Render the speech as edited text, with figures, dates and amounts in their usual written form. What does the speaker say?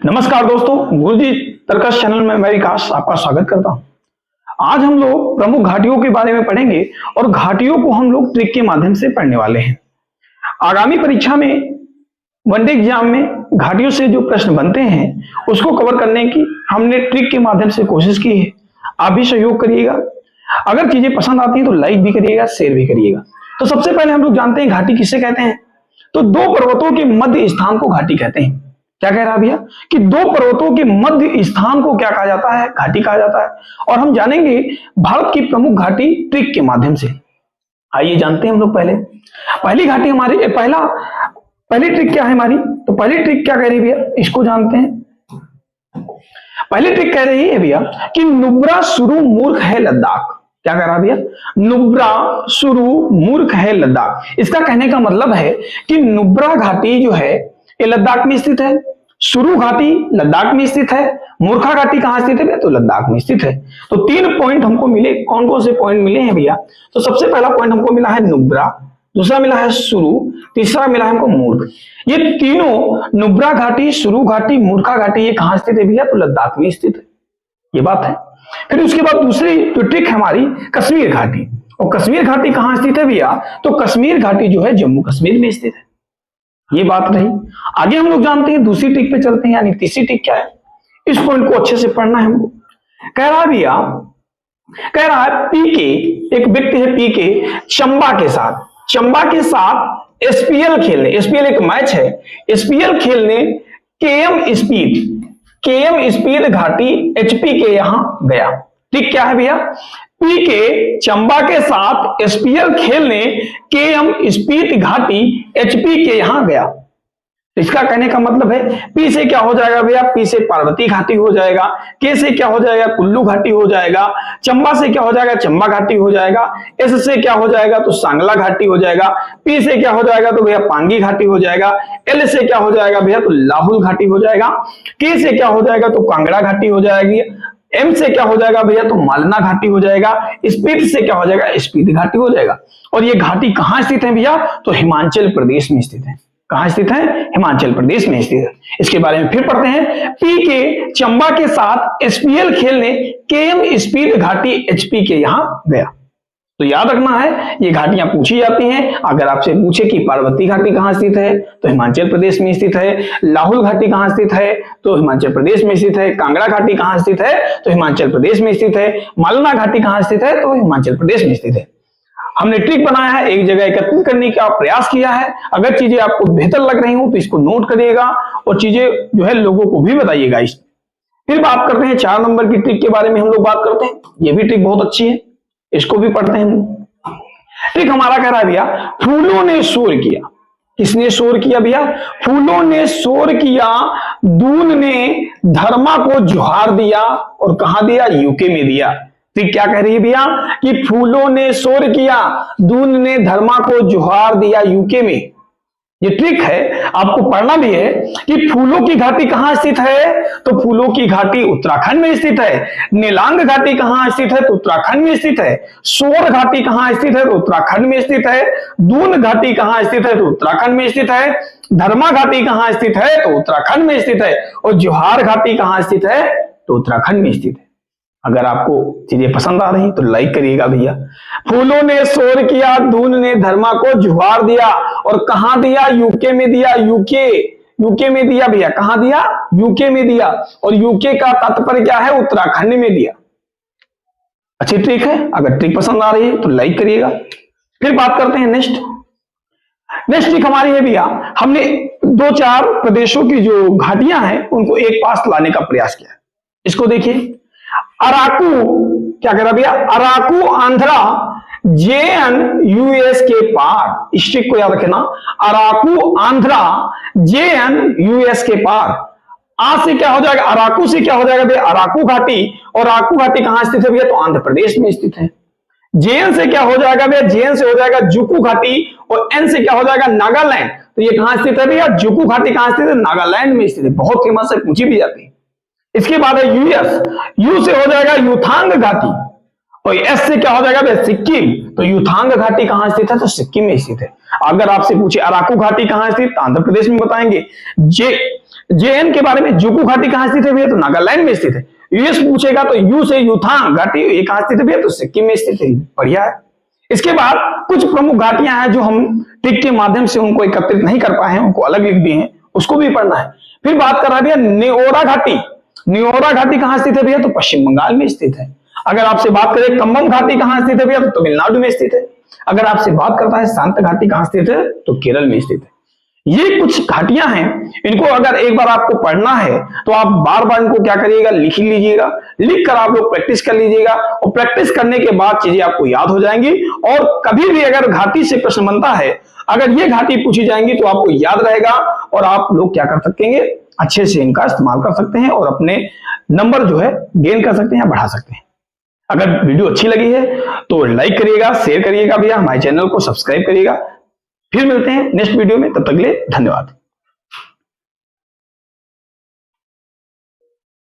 नमस्कार दोस्तों, गुरुजी तर्कश चैनल में मैं विकास आपका स्वागत करता हूं। आज हम लोग प्रमुख घाटियों के बारे में पढ़ेंगे और घाटियों को हम लोग ट्रिक के माध्यम से पढ़ने वाले हैं। आगामी परीक्षा में वनडे एग्जाम में घाटियों से जो प्रश्न बनते हैं उसको कवर करने की हमने ट्रिक के माध्यम से कोशिश की है। आप भी सहयोग करिएगा। अगर चीजें पसंद आती हैं तो लाइक भी करिएगा, शेयर भी करिएगा। तो सबसे पहले हम लोग जानते हैं घाटी किसे कहते हैं। तो दो पर्वतों के मध्य स्थान को घाटी कहते हैं। क्या कह रहा भैया कि दो पर्वतों के मध्य स्थान को क्या कहा जाता है? घाटी कहा जाता है। और हम जानेंगे भारत की प्रमुख घाटी ट्रिक के माध्यम से। आइए जानते हैं हम लोग पहली घाटी हमारी पहली ट्रिक क्या है हमारी। तो पहली ट्रिक क्या कह रही है भैया, इसको जानते हैं। पहली ट्रिक कह रही है भैया कि नुब्रा शुरू मूर्ख है लद्दाख। क्या कह रहा भैया? नुब्रा शुरू मूर्ख है लद्दाख। इसका कहने का मतलब है कि नुब्रा घाटी जो है ये लद्दाख में स्थित है, शुरू घाटी लद्दाख में स्थित है, मूर्खा घाटी कहां स्थित है? तो लद्दाख में स्थित है। तो 3 पॉइंट हमको मिले। कौन कौन से पॉइंट मिले हैं भैया? तो सबसे पहला पॉइंट हमको मिला है नुब्रा, दूसरा मिला है शुरू, तीसरा मिला है हमको मूर्ख। ये तीनों नुब्रा घाटी, शुरू घाटी, मूर्खा घाटी ये कहां स्थित है भैया? तो लद्दाख में स्थित है। ये बात है। फिर उसके बाद दूसरी जो ट्रिक है हमारी कश्मीर घाटी। और कश्मीर घाटी कहां स्थित है भैया? तो कश्मीर घाटी जो है जम्मू कश्मीर में स्थित है। ये बात रही। आगे हम लोग जानते हैं दूसरी ट्रिक पे चलते हैं, यानी तीसरी ट्रिक क्या है। इस पॉइंट को अच्छे से पढ़ना है हमको। कह रहा है भैया, कह रहा है पीके, एक व्यक्ति है पीके, चंबा के साथ एसपीएल खेलने, एसपीएल एक मैच है, एसपीएल खेलने केएम स्पीड घाटी एचपी के यहां गया। ठीक क्या है भैया? पीके चंबा के साथ एसपीएल खेलने केएम स्पीड घाटी एचपी के यहां गया। इसका कहने का मतलब है पी से क्या हो जाएगा भैया? पी से पार्वती घाटी हो जाएगा, के से क्या हो जाएगा? कुल्लू घाटी हो जाएगा, चंबा से क्या हो जाएगा? चंबा घाटी हो जाएगा, एस से क्या हो जाएगा? तो सांगला घाटी हो जाएगा, पी से क्या हो जाएगा? तो भैया पांगी घाटी हो जाएगा, एल से क्या हो जाएगा भैया? तो लाहुल घाटी हो जाएगा, के से क्या हो जाएगा? तो कांगड़ा घाटी हो जाएगी, एम से क्या हो जाएगा भैया? तो मालना घाटी हो जाएगा, स्पीति से क्या हो जाएगा? स्पीति घाटी हो जाएगा। और ये घाटी कहां स्थित है भैया? तो हिमाचल प्रदेश में स्थित है। कहां स्थित है? हिमाचल प्रदेश में स्थित है। इसके बारे में फिर पढ़ते हैं। पी के चंबा के साथ एसपीएल खेलने केएम स्पीड घाटी एचपी के यहां गया। तो याद रखना है ये घाटियां पूछी जाती हैं। अगर आपसे पूछे कि पार्वती घाटी कहां स्थित है तो हिमाचल प्रदेश में स्थित है, लाहुल घाटी कहां स्थित है तो हिमाचल प्रदेश में स्थित है, कांगड़ा घाटी कहां स्थित है तो हिमाचल प्रदेश में स्थित है, मालना घाटी कहां स्थित है तो हिमाचल प्रदेश में स्थित है। हमने ट्रिक बनाया है, एक जगह एकत्रित करने का प्रयास किया है। अगर चीजें आपको बेहतर लग रही हो तो इसको नोट करिएगा और चीजें जो है लोगों को भी बताइएगा। फिर बात करते हैं 4 नंबर की ट्रिक के बारे में। हम लोग बात करते हैं, ये भी ट्रिक बहुत अच्छी है, इसको भी पढ़ते हैं। ट्रिक हमारा कह रहा है भैया फूलों ने शोर किया। किसने शोर किया भैया? फूलों ने शोर किया, दून ने धर्मा को जुहार दिया। और कहां दिया? यूके में दिया। ट्रिक क्या कह रही है भैया कि फूलों ने शोर किया, दून ने धर्मा को जुहार दिया यूके में। ये ट्रिक है, आपको पढ़ना भी है कि फूलों की घाटी कहां स्थित है? तो फूलों की घाटी उत्तराखंड में स्थित है। नीलांग घाटी कहां स्थित है? तो उत्तराखंड में स्थित है। शोर घाटी कहां स्थित है? तो उत्तराखंड में स्थित है। दून घाटी कहां स्थित है? तो उत्तराखंड में स्थित है। धर्मा घाटी कहां स्थित है? तो उत्तराखंड में स्थित है। और जुहार घाटी कहां स्थित है? तो उत्तराखंड में स्थित है। अगर आपको चीजें पसंद आ रही तो लाइक करिएगा भैया। फूलों ने शोर किया, दून ने धर्मा को जुहार दिया। और कहां दिया? यूके में दिया। यूके में दिया भैया। कहां दिया? यूके में दिया। और यूके का तात्पर्य क्या है? उत्तराखंड में दिया। अच्छी ट्रिक है, अगर ट्रिक पसंद आ रही है तो लाइक करिएगा। फिर बात करते हैं नेक्स्ट ट्रिक हमारी है भैया, हमने 2-4 प्रदेशों की जो घाटियां हैं उनको एक पास लाने का प्रयास किया। इसको देखिए, अराकू, क्या कह रहा भैया? अराकू आंध्रा जेएन यूएस के पार। इस ट्रिक को याद रखना, अराकू आंध्रा जेएन यूएस के पार। आ से क्या हो जाएगा? अराकू से क्या हो जाएगा भैया? अराकू घाटी। और अराकू घाटी कहां स्थित है भैया? तो आंध्र प्रदेश में स्थित है। जेएन से क्या हो जाएगा भैया? जेएन से हो जाएगा जुकू घाटी। और एन से क्या हो जाएगा? नागालैंड। तो ये कहां स्थित है भैया? जुकू घाटी कहां स्थित है? नागालैंड में स्थित है। बहुत फेमस है, पूछी भी जाती है। इसके बाद है यूएस। यू से हो जाएगा यूथांग घाटी। तो एस से क्या हो जाएगा भाई? सिक्किम। तो युथांग घाटी कहां स्थित है? तो सिक्किम में स्थित है। अगर आपसे पूछे अराकू घाटी कहां स्थित? आंध्र प्रदेश में बताएंगे। जेएन के बारे में जुकू घाटी कहां स्थित है भैया? तो नागालैंड में स्थित है। यूएस पूछेगा तो यू से युथांग घाटी ये कहां स्थित है भैया? तो सिक्किम में स्थित है। बढ़िया है। इसके बाद कुछ प्रमुख घाटियां हैं जो हम टिक के माध्यम से उनको एकत्रित नहीं कर पाए हैं, उनको अलग लिख दिए हैं, उसको भी पढ़ना है। फिर बात कर रहा है भैया न्योरा घाटी। न्योरा घाटी कहां स्थित है भैया? तो पश्चिम बंगाल में स्थित है। अगर आपसे बात करें कम्बम घाटी कहां स्थित है भैया? तो तमिलनाडु में स्थित है। अगर आपसे बात करता है शांत घाटी कहां स्थित है? तो केरल में स्थित है। ये कुछ घाटियां हैं, इनको अगर एक बार आपको पढ़ना है तो आप बार बार इनको क्या करिएगा? लिख लीजिएगा। लिख कर आप लोग प्रैक्टिस कर लीजिएगा और प्रैक्टिस करने के बाद चीजें आपको याद हो जाएंगी। और कभी भी अगर घाटी से प्रश्न बनता है, अगर ये घाटी पूछी जाएंगी तो आपको याद रहेगा और आप लोग क्या कर सकेंगे? अच्छे से इनका इस्तेमाल कर सकते हैं और अपने नंबर जो है गेन कर सकते हैं या बढ़ा सकते हैं। अगर वीडियो अच्छी लगी है तो लाइक करिएगा, शेयर करिएगा भैया, हमारे चैनल को सब्सक्राइब करिएगा। फिर मिलते हैं नेक्स्ट वीडियो में, तब तक के लिए धन्यवाद।